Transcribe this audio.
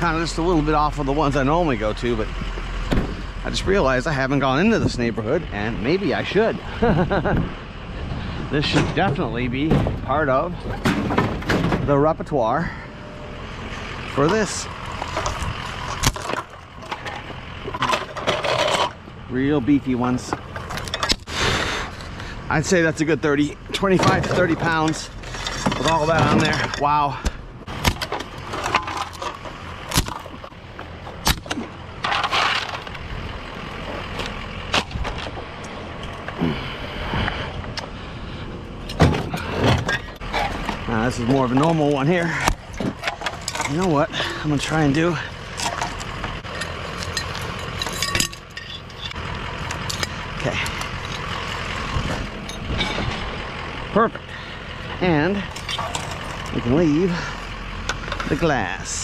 kind of just a little bit off of the ones I normally go to, but I just realized I haven't gone into this neighborhood, and maybe I should. This should definitely be part of the repertoire for this. Real beefy ones. I'd say that's a good 25 to 30 pounds with all that on there. Wow. Now this is more of a normal one here. You know what I'm gonna try and do? Okay. Perfect. And we can leave the glass.